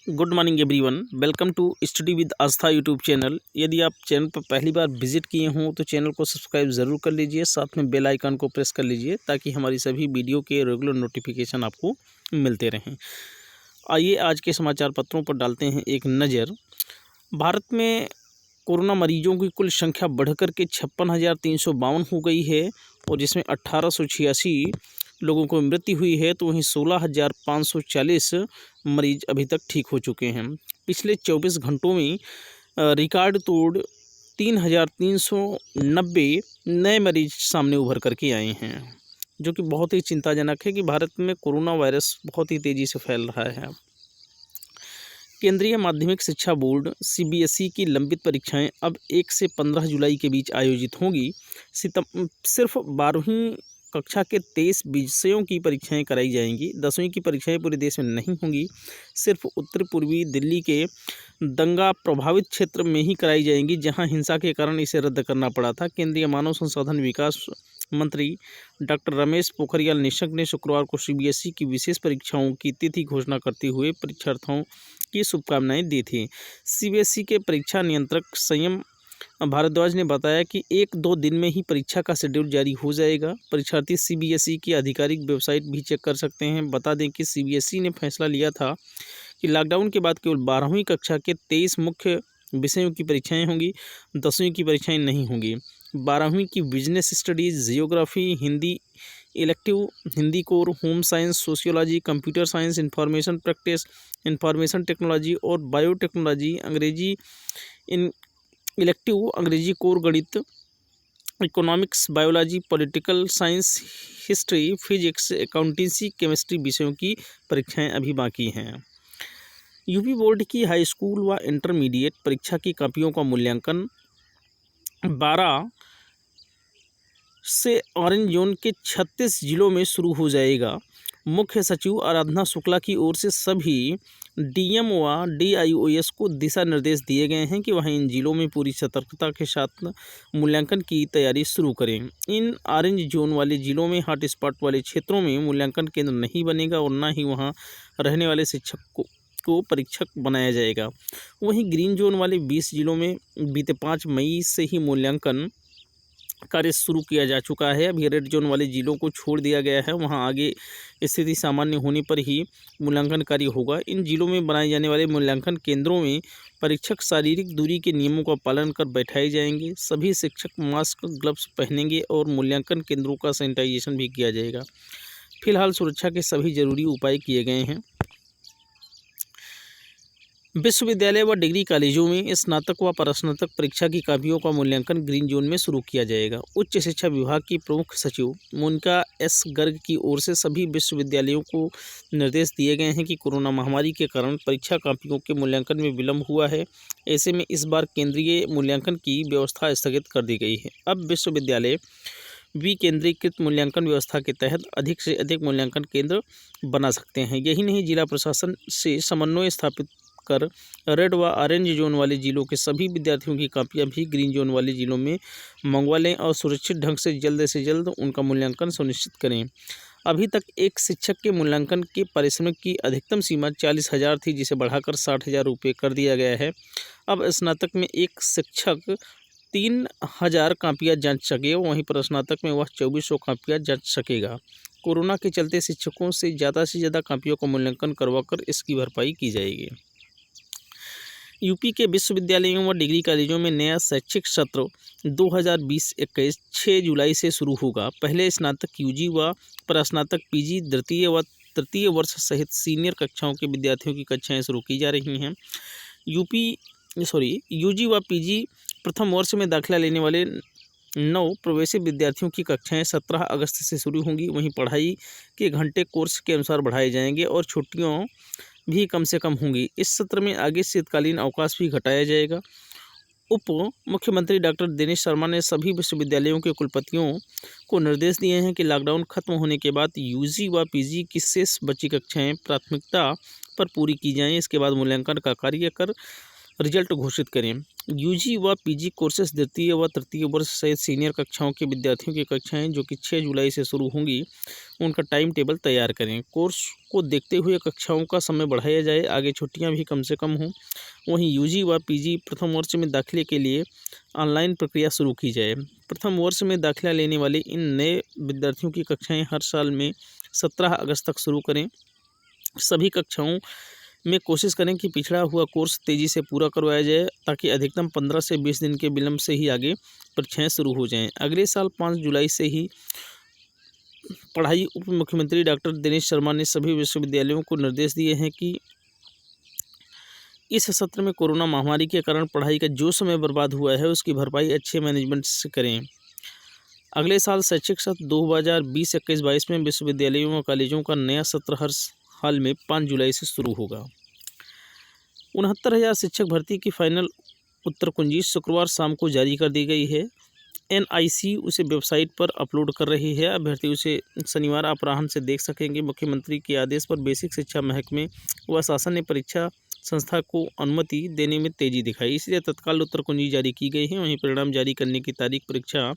Good morning everyone. Welcome to study with Aastha YouTube channel. यदि आप channel पर पहली बार विजिट किए हों तो चैनल को सब्सक्राइब ज़रूर कर लीजिए, साथ में बेल आइकन को प्रेस कर लीजिए ताकि हमारी सभी वीडियो के रेगुलर नोटिफिकेशन आपको मिलते रहें। आइए आज के समाचार पत्रों पर डालते हैं एक नज़र। भारत में कोरोना मरीजों की कुल संख्या बढ़कर के 56,352 हो गई है और जिसमें 1886 लोगों को मृत्यु हुई है, तो वहीं 16,540 मरीज अभी तक ठीक हो चुके हैं। पिछले 24 घंटों में रिकॉर्ड तोड़ 3,390 नए मरीज सामने उभर करके आए हैं, जो कि बहुत ही चिंताजनक है कि भारत में कोरोना वायरस बहुत ही तेज़ी से फैल रहा है। केंद्रीय माध्यमिक शिक्षा बोर्ड सीबीएसई की लंबित परीक्षाएं अब 1 से 15 जुलाई के बीच आयोजित होंगी। सिर्फ 12वीं कक्षा के 23 विषयों की परीक्षाएं कराई जाएंगी। 10वीं की परीक्षाएं पूरे देश में नहीं होंगी, सिर्फ उत्तर पूर्वी दिल्ली के दंगा प्रभावित क्षेत्र में ही कराई जाएंगी, जहां हिंसा के कारण इसे रद्द करना पड़ा था। केंद्रीय मानव संसाधन विकास मंत्री डॉक्टर रमेश पोखरियाल निशंक ने शुक्रवार को सीबीएसई की विशेष परीक्षाओं की तिथि घोषणा करते हुए परीक्षार्थियों की शुभकामनाएं दी थी। सीबीएसई के परीक्षा नियंत्रक संयम भारद्वाज ने बताया कि 1-2 दिन में ही परीक्षा का शेड्यूल जारी हो जाएगा। परीक्षार्थी सीबीएसई की आधिकारिक वेबसाइट भी चेक कर सकते हैं। बता दें कि सीबीएसई ने फैसला लिया था कि लॉकडाउन के बाद केवल 12वीं कक्षा के 23 मुख्य विषयों की परीक्षाएं होंगी, 10वीं की परीक्षाएं नहीं होंगी। 12वीं की business studies, geography, Hindi elective, Hindi core, home science, sociology, computer science, information practice, information technology और बायोटेक्नोलॉजी, अंग्रेजी इलेक्टिव, अंग्रेजी कोर, गणित, economics, biology, political science, history, physics, accountancy, chemistry विषयों की परीक्षाएं अभी बाकी हैं। यूपी बोर्ड की हाई स्कूल व इंटरमीडिएट परीक्षा की कॉपियों का मूल्यांकन 12 से ऑरेंज जोन के 36 जिलों में शुरू हो जाएगा। मुख्य सचिव आराधना शुक्ला की ओर से सभी डीएम व डीआईओएस को दिशा निर्देश दिए गए हैं कि वह इन जिलों में पूरी सतर्कता के साथ मूल्यांकन की तैयारी शुरू करें। इन ऑरेंज जोन वाले जिलों में हॉटस्पॉट वाले क्षेत्रों में मूल्यांकन केंद्र नहीं बनेगा और न ही वहां रहने वाले शिक्षक को परीक्षक बनाया जाएगा। वहीं ग्रीन जोन वाले 20 जिलों में बीते 5 मई से ही मूल्यांकन कार्य शुरू किया जा चुका है। अभी रेड जोन वाले जिलों को छोड़ दिया गया है, वहां आगे स्थिति सामान्य होने पर ही मूल्यांकन कार्य होगा। इन जिलों में बनाए जाने वाले मूल्यांकन केंद्रों में परीक्षक शारीरिक दूरी के नियमों का पालन कर बैठाए जाएंगे। सभी शिक्षक मास्क, ग्लव्स पहनेंगे और मूल्यांकन केंद्रों का सैनिटाइजेशन भी किया जाएगा। फिलहाल सुरक्षा के सभी जरूरी उपाय किए गए हैं। विश्वविद्यालय व डिग्री कॉलेजों में स्नातक व परास्नातक परीक्षा की कॉपियों का मूल्यांकन ग्रीन जोन में शुरू किया जाएगा। उच्च शिक्षा विभाग की प्रमुख सचिव मोनिका एस गर्ग की ओर से सभी विश्वविद्यालयों को निर्देश दिए गए हैं कि कोरोना महामारी के कारण परीक्षा कॉपियों के मूल्यांकन में विलंब हुआ है। ऐसे में इस बार केंद्रीय मूल्यांकन की व्यवस्था स्थगित कर दी गई है। अब विश्वविद्यालय विकेंद्रीकृत मूल्यांकन व्यवस्था के तहत अधिक से अधिक मूल्यांकन केंद्र बना सकते हैं। यही नहीं, जिला प्रशासन से समन्वय स्थापित कर रेड व ऑरेंज जोन वाले जिलों के सभी विद्यार्थियों की कॉपियां भी ग्रीन जोन वाले जिलों में मंगवा लें और सुरक्षित ढंग से जल्द उनका मूल्यांकन सुनिश्चित करें। अभी तक एक शिक्षक के मूल्यांकन के पारिश्रमिक की अधिकतम सीमा 40,000 थी, जिसे बढ़ाकर 60,000 रुपये कर दिया गया है। अब स्नातक में एक शिक्षक 3,000 कापियाँ जांच सकेगा, वहीं प्रस्नातक में वह 2,400 कापियाँ जांच सकेगा। कोरोना के चलते शिक्षकों से ज़्यादा कापियों का मूल्यांकन करवाकर इसकी भरपाई की जाएगी। यूपी के विश्वविद्यालयों व डिग्री कॉलेजों में नया शैक्षिक सत्र 2020-21 6 जुलाई से शुरू होगा। पहले स्नातक यूजी व परास्नातक पीजी द्वितीय व तृतीय वर्ष सहित सीनियर कक्षाओं के विद्यार्थियों की कक्षाएं शुरू की जा रही हैं। यूजी व पीजी प्रथम वर्ष में दाखिला लेने वाले नव प्रवेशी विद्यार्थियों की कक्षाएं 17 अगस्त से शुरू होंगी। वहीं पढ़ाई के घंटे कोर्स के अनुसार बढ़ाए जाएंगे और छुट्टियों भी कम से कम होंगी। इस सत्र में आगे शीतकालीन अवकाश भी घटाया जाएगा। उप मुख्यमंत्री डॉक्टर दिनेश शर्मा ने सभी विश्वविद्यालयों के कुलपतियों को निर्देश दिए हैं कि लॉकडाउन खत्म होने के बाद यूजी व पीजी की शेष बची कक्षाएं प्राथमिकता पर पूरी की जाएं। इसके बाद मूल्यांकन का कार्य कर रिजल्ट घोषित करें। यूजी व पीजी कोर्सेज द्वितीय व तृतीय वर्ष सहित सीनियर कक्षाओं के विद्यार्थियों की कक्षाएं जो कि 6 जुलाई से शुरू होंगी, उनका टाइम टेबल तैयार करें। कोर्स को देखते हुए कक्षाओं का समय बढ़ाया जाए, आगे छुट्टियां भी कम से कम हों। वहीं यूजी व पीजी प्रथम वर्ष में दाखिले के लिए ऑनलाइन प्रक्रिया शुरू की जाए। प्रथम वर्ष में दाखिला लेने वाले इन नए विद्यार्थियों की कक्षाएँ हर साल में 17 अगस्त तक शुरू करें। सभी कक्षाओं में कोशिश करें कि पिछड़ा हुआ कोर्स तेज़ी से पूरा करवाया जाए, ताकि अधिकतम 15 से 20 दिन के विलम्ब से ही आगे परीक्षाएं शुरू हो जाएं। अगले साल 5 जुलाई से ही पढ़ाई उप मुख्यमंत्री डॉक्टर दिनेश शर्मा ने सभी विश्वविद्यालयों को निर्देश दिए हैं कि इस सत्र में कोरोना महामारी के कारण पढ़ाई का जो समय बर्बाद हुआ है, उसकी भरपाई अच्छे मैनेजमेंट से करें। अगले साल शैक्षिक सत्र 2020-21-22 में विश्वविद्यालयों व कॉलेजों का नया सत्र हर हाल में 5 जुलाई से शुरू होगा। 69,000 शिक्षक भर्ती की फाइनल उत्तर कुंजी शुक्रवार शाम को जारी कर दी गई है। NIC उसे वेबसाइट पर अपलोड कर रही है। अभ्यर्थी उसे शनिवार अपराह्न से देख सकेंगे। मुख्यमंत्री के आदेश पर बेसिक शिक्षा महकमे व शासन ने परीक्षा संस्था को अनुमति देने में तेजी दिखाई, इसलिए तत्काल उत्तर कुंजी जारी की गई है। वहीं परिणाम जारी करने की तारीख परीक्षा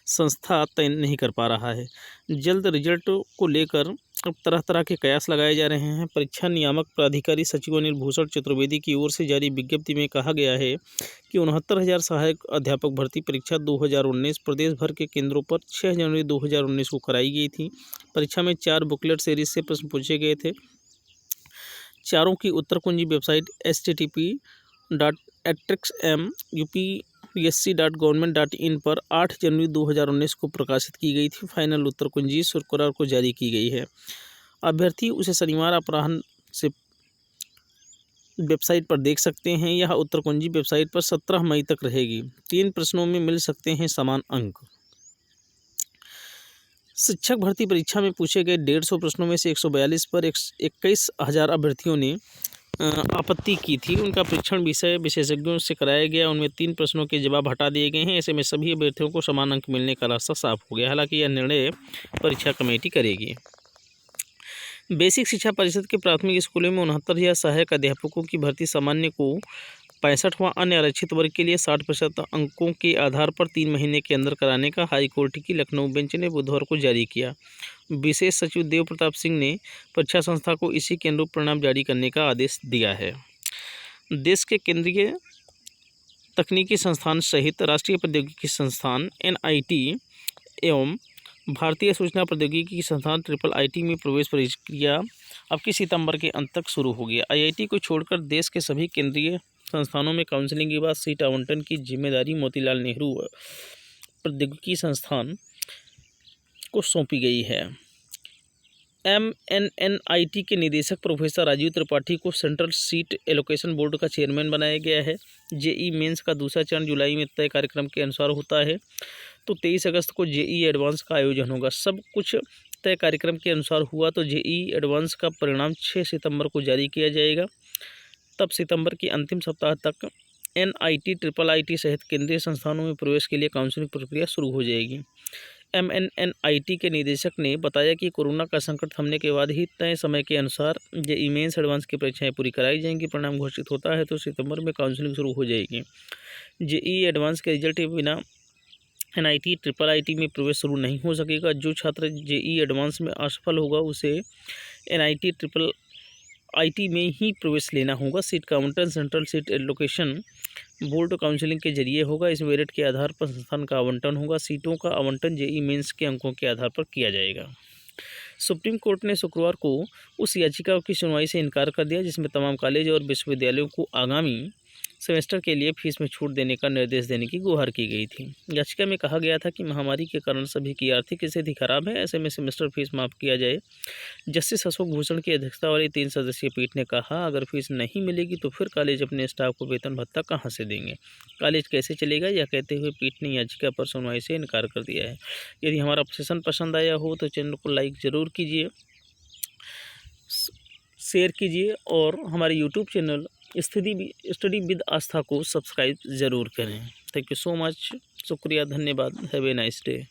संस्था तय नहीं कर पा रहा है। जल्द रिजल्ट को लेकर अब तरह तरह के कयास लगाए जा रहे हैं। परीक्षा नियामक प्राधिकारी सचिव अनिल भूषण चतुर्वेदी की ओर से जारी विज्ञप्ति में कहा गया है कि 69,000 सहायक अध्यापक भर्ती परीक्षा 2019 प्रदेश भर के केंद्रों पर 6 जनवरी 2019 को कराई गई थी। परीक्षा में 4 बुकलेट सीरीज से प्रश्न पूछे गए थे। चारों की उत्तर कुंजी वेबसाइट http://atrixm.upsc.government.in पर 8 जनवरी 2019 को प्रकाशित की गई थी। फाइनल उत्तर कुंजी शुक्रवार को जारी की गई है। अभ्यर्थी उसे शनिवार अपराह्न से वेबसाइट पर देख सकते हैं। यह उत्तर कुंजी वेबसाइट पर 17 मई तक रहेगी। 3 प्रश्नों में मिल सकते हैं समान अंक। शिक्षक भर्ती परीक्षा में पूछे गए 150 प्रश्नों में से 142 पर 21,000 अभ्यर्थियों ने आपत्ति की थी। उनका परीक्षण विषय विशेषज्ञों से कराया गया। उनमें 3 प्रश्नों के जवाब हटा दिए गए हैं। ऐसे में सभी अभ्यर्थियों को समान अंक मिलने का रास्ता साफ हो गया। हालांकि यह निर्णय परीक्षा कमेटी करेगी। बेसिक शिक्षा परिषद के प्राथमिक स्कूलों में 69,000 सहायक अध्यापकों की भर्ती सामान्य को 65 व अन्य आरक्षित वर्ग के लिए 60% अंकों के आधार पर 3 महीने के अंदर कराने का हाईकोर्ट की लखनऊ बेंच ने बुधवार को जारी किया। विशेष सचिव देव प्रताप सिंह ने परीक्षा संस्था को इसी के अनुरूप परिणाम जारी करने का आदेश दिया है। देश के केंद्रीय तकनीकी संस्थान सहित राष्ट्रीय प्रौद्योगिकी संस्थान NIT एवं भारतीय सूचना प्रौद्योगिकी संस्थान IIIT में प्रवेश प्रक्रिया अब की सितंबर के अंत तक शुरू होगी। IIT को छोड़कर देश के सभी केंद्रीय संस्थानों में काउंसलिंग के बाद सीट आवंटन की जिम्मेदारी मोतीलाल नेहरू प्रौद्योगिकी संस्थान को सौंपी गई है। MNNIT के निदेशक प्रोफेसर राजीव त्रिपाठी को सेंट्रल सीट एलोकेशन बोर्ड का चेयरमैन बनाया गया है। JEE मेंस का दूसरा चरण जुलाई में तय कार्यक्रम के अनुसार होता है, तो 23 अगस्त को JEE एडवांस का आयोजन होगा। सब कुछ तय कार्यक्रम के अनुसार हुआ तो JEE एडवांस का परिणाम 6 सितंबर को जारी किया जाएगा। तब सितंबर के अंतिम सप्ताह तक NIT, IIIT सहित केंद्रीय संस्थानों में प्रवेश के लिए काउंसलिंग प्रक्रिया शुरू हो जाएगी। MNNIT के निदेशक ने बताया कि कोरोना का संकट थमने के बाद ही तय समय के अनुसार JEE मेंस एडवांस की परीक्षाएं पूरी कराई जाएंगी। परिणाम घोषित होता है तो सितंबर में काउंसलिंग शुरू हो जाएगी। JEE एडवांस के रिजल्ट के बिना NIT, IIIT में प्रवेश शुरू नहीं हो सकेगा। जो छात्र JEE एडवांस में असफल होगा उसे NIT, IIIT में ही प्रवेश लेना होगा। सीट का आवंटन central seat allocation board counselling के जरिए होगा। इस मेरिट के आधार पर संस्थान का आवंटन होगा। सीटों का आवंटन JEE मेंस के अंकों के आधार पर किया जाएगा। सुप्रीम कोर्ट ने शुक्रवार को उस याचिका की सुनवाई से इनकार कर दिया जिसमें तमाम कॉलेज और विश्वविद्यालयों को आगामी सेमेस्टर के लिए फीस में छूट देने का निर्देश देने की गुहार की गई थी। याचिका में कहा गया था कि महामारी के कारण सभी की आर्थिक स्थिति खराब है, ऐसे में सेमेस्टर फीस माफ़ किया जाए। जस्टिस अशोक भूषण की अध्यक्षता वाली 3 सदस्यीय पीठ ने कहा, अगर फीस नहीं मिलेगी तो फिर कॉलेज अपने स्टाफ को वेतन भत्ता कहाँ से देंगे, कॉलेज कैसे चलेगा, यह कहते हुए पीठ ने याचिका पर सुनवाई से इनकार कर दिया है। यदि हमारा सेशन पसंद आया हो तो चैनल को लाइक ज़रूर कीजिए, शेयर कीजिए और हमारे यूट्यूब चैनल स्टडी विद आस्था को सब्सक्राइब ज़रूर करें। Thank you so much. शुक्रिया, धन्यवाद। Have a nice day.